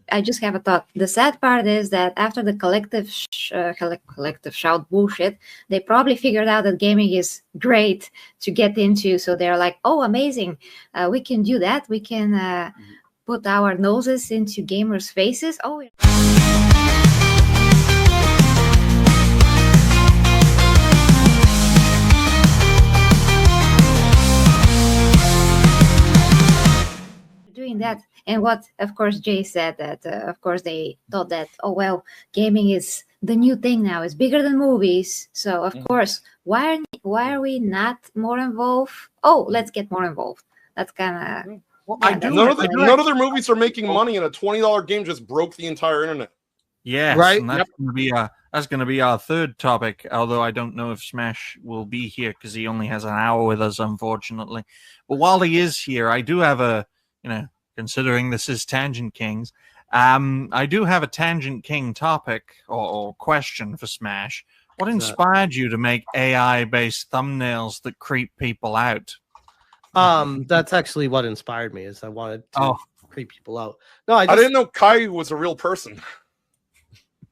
I just have a thought. The sad part is that after the collective shout bullshit, they probably figured out that gaming is great to get into. So they're like, "Oh, amazing! We can do that. We can put our noses into gamers' faces." Oh. Doing that. And what, of course, Jay said that, of course, they thought that, oh, well, gaming is the new thing now. It's bigger than movies. So, of course, why are we not more involved? Oh, let's get more involved. That's kind of... Well, none of their movies are making money, and a $20 game just broke the entire internet. Yes, right. And that's going to be our third topic. Although I don't know if Smash will be here because he only has an hour with us, unfortunately. But while he is here, I do have considering this is Tangent Kings, I do have a Tangent King topic or question for Smash. What inspired you to make AI-based thumbnails that creep people out? That's actually what inspired me. Is I wanted to creep people out. No, I didn't know Caillou was a real person.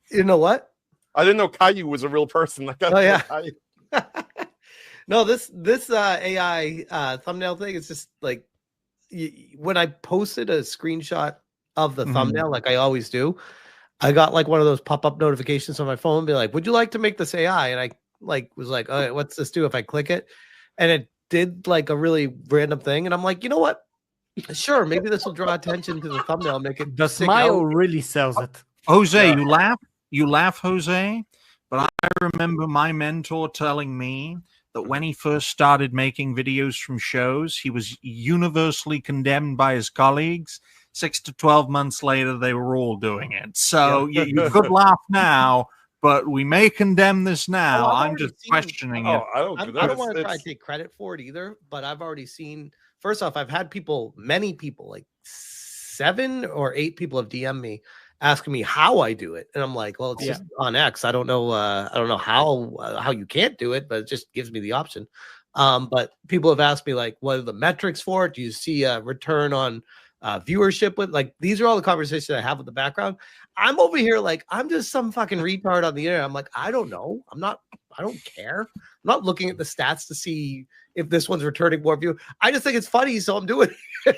You know what? I didn't know Caillou was a real person. No, this AI thumbnail thing is just like when I posted a screenshot of the thumbnail, like I always do, I got like one of those pop-up notifications on my phone, be like, "Would you like to make this AI?" And I was like, "Oh, what's this do?" If I click it, and it did like a really random thing, and I'm like, you know what? Sure, maybe this will draw attention to the thumbnail, make it. The smile really sells it. Jose, you laugh, Jose. But I remember my mentor telling me that when he first started making videos from shows, he was universally condemned by his colleagues. 6 to 12 months later, they were all doing it. So you could laugh now, but we may condemn this now. I'm just questioning it. I don't want to try to take credit for it either, but I've already seen. First off, I've had many people, like 7 or 8 people have DM'd me asking me how I do it, and I'm like, well, it's just on X. I don't know how you can't do it, but it just gives me the option. But people have asked me like, what are the metrics for it? Do you see a return on viewership with? Like, these are all the conversations I have with the background. I'm over here like I'm just some fucking retard on the internet. I'm like, I don't know. I don't care. I'm not looking at the stats to see if this one's returning more view. I just think it's funny, so I'm doing it.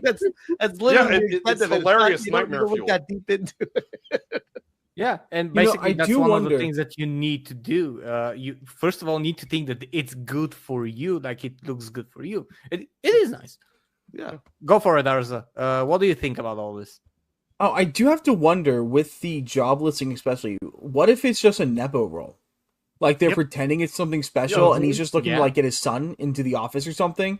That's literally it's hilarious. Nightmare fuel. That deep into it. Yeah, and basically that's one of the things that you need to do. You first of all need to think that it's good for you, like it looks good for you. It is nice. Yeah, go for it, Arza. What do you think about all this? Oh, I do have to wonder with the job listing, especially. What if it's just a nepo role? Like they're pretending it's something special, and he's just looking to like get his son into the office or something.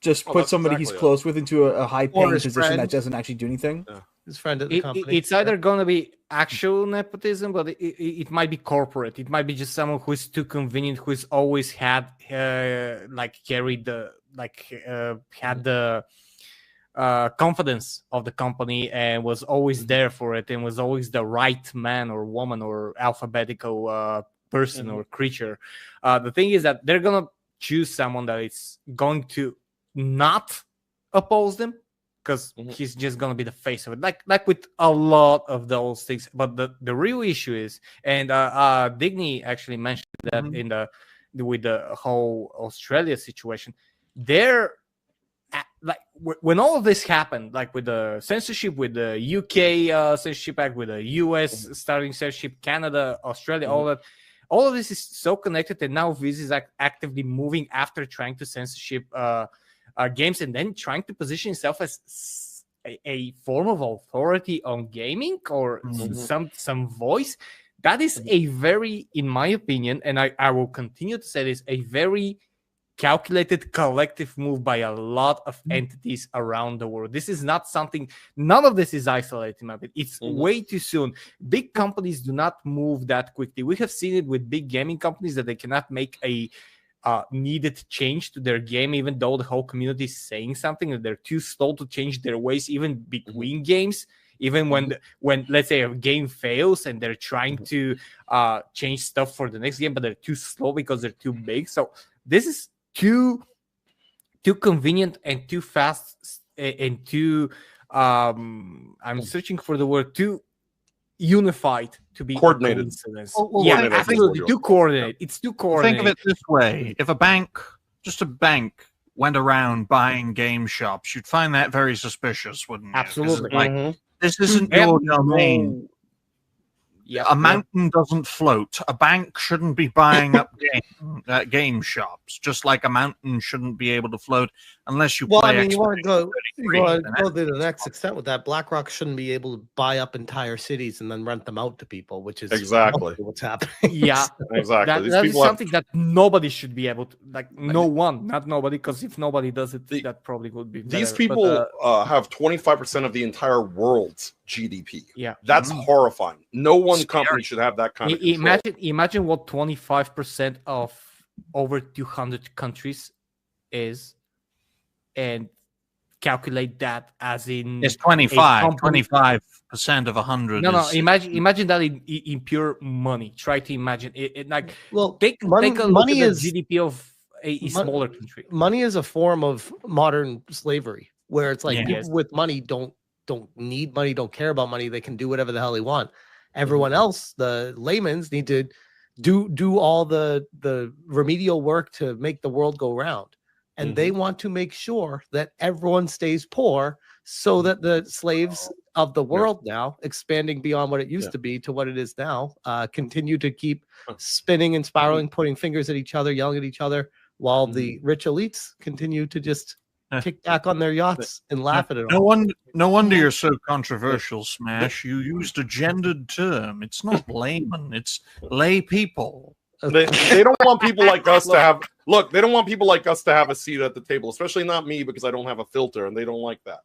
Just put somebody he's close with into a high-paying position that doesn't actually do anything. Yeah. His friend at the company. It's either going to be actual nepotism, but it might be corporate. It might be just someone who is too convenient, who's always had had the confidence of the company and was always there for it and was always the right man or woman or alphabetical person or creature. The thing is that they're going to choose someone that is going to not oppose them because he's just going to be the face of it, like with a lot of those things. But the real issue is, and Digny actually mentioned that with the whole Australia situation, they're like when all of this happened, like with the censorship, with the UK censorship act, with the US starting censorship, Canada, Australia, all of this is so connected, and now Viz is actively moving after trying to censorship games and then trying to position itself as a form of authority on gaming or some voice. That is a very, in my opinion, and I will continue to say this, a very calculated collective move by a lot of entities around the world. This is not something, none of this is isolated in my opinion. It's way too soon. Big companies do not move that quickly. We have seen it with big gaming companies that they cannot make a needed change to their game, even though the whole community is saying something, and they're too slow to change their ways, even between games. Even when let's say a game fails and they're trying to change stuff for the next game, but they're too slow because they're too big. So this is too convenient and too fast and too I'm searching for the word too unified to be Coordinated. a coincidence. Well, yeah, coordinated, I think, absolutely. is Too coordinated. It's too coordinated. Think of it this way: if just a bank, went around buying game shops, you'd find that very suspicious, wouldn't you? 'Cause Absolutely. it's like, Mhm. this isn't They have your domain. Yep, A mountain doesn't float. A bank shouldn't be buying up game shops, just like a mountain shouldn't be able to float unless you Well, I play. mean, you want to go and to the next extent with that. BlackRock shouldn't be able to buy up entire cities and then rent them out to people, which is Exactly what's happening. Yeah, Exactly. These that is people have something that nobody should be able to, like, not nobody, because if nobody does it, that probably would be better. these people have 25% of the entire world's GDP. Yeah, That's horrifying. No one company should have that kind of control. Imagine what 25% of over 200 countries is, and calculate that as in it's 25% of 100. No, imagine that in pure money. Try to imagine it like, Well, take a look at the GDP of a smaller country. Money is a form of modern slavery, where it's like people with money don't need money, don't care about money. They can do whatever the hell they want. Everyone else, the layman's, need to do all the remedial work to make the world go round. And they want to make sure that everyone stays poor, so that the slaves of the world now, expanding beyond what it used to be to what it is now, continue to keep spinning and spiraling, pointing fingers at each other, yelling at each other, while the rich elites continue to just kick back on their yachts and laugh at it all. No wonder you're so controversial, Smash. You used a gendered term. It's not layman, it's lay people. They don't want people like us to have they don't want people like us to have a seat at the table, especially not me, because I don't have a filter, and they don't like that.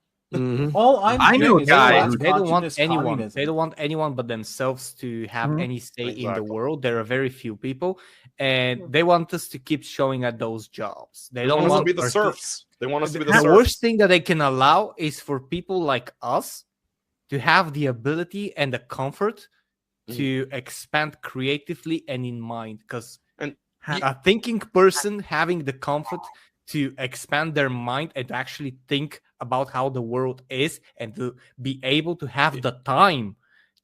All I knew a guy they don't want anyone. They don't want anyone but themselves to have any say in the world. There are very few people, and they want us to keep showing at those jobs. They don't want us to be the serfs. They want us to be the serfs. serfs. The worst thing that they can allow is for people like us to have the ability and the comfort to expand creatively and in mind, because a thinking person having the comfort to expand their mind and actually think about how the world is, and to be able to have the time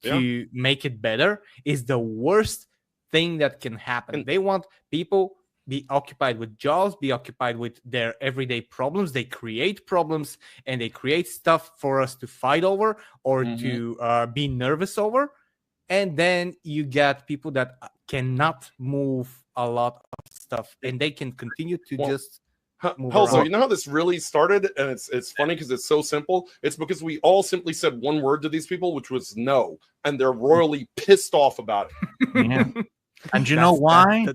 to make it better, is the worst thing that can happen. They want people be occupied with jobs, be occupied with their everyday problems. They create problems, and they create stuff for us to fight over or to be nervous over. And then you get people that cannot move a lot of stuff, and they can continue to just move around. So you know how this really started? And it's funny because it's so simple. It's because we all simply said one word to these people, which was no. And they're royally pissed off about it. Yeah. And you know why?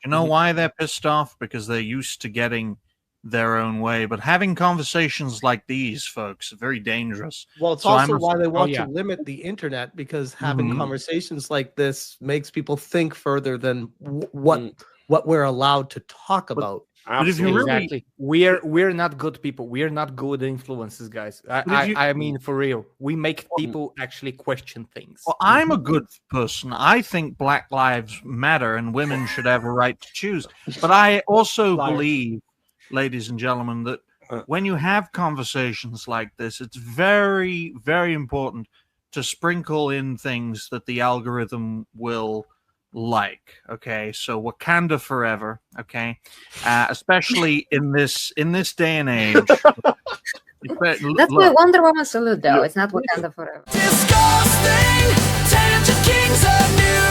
You know why they're pissed off? Because they're used to getting their own way, but having conversations like these, folks, are very dangerous. Well, it's also why they want to limit the internet, because having conversations like this makes people think further than what we're allowed to talk about. But if you exactly, we're not good people. We're not good influences, guys. I mean, for real, we make people actually question things. Well, I'm a good person. I think Black Lives Matter and women should have a right to choose. But I also believe, ladies and gentlemen, that when you have conversations like this, it's very, very important to sprinkle in things that the algorithm will like. Okay, so Wakanda forever. Okay, especially in this day and age. That's my Wonder Woman salute, though. It's not Wakanda forever. Disgusting, tangent kings of new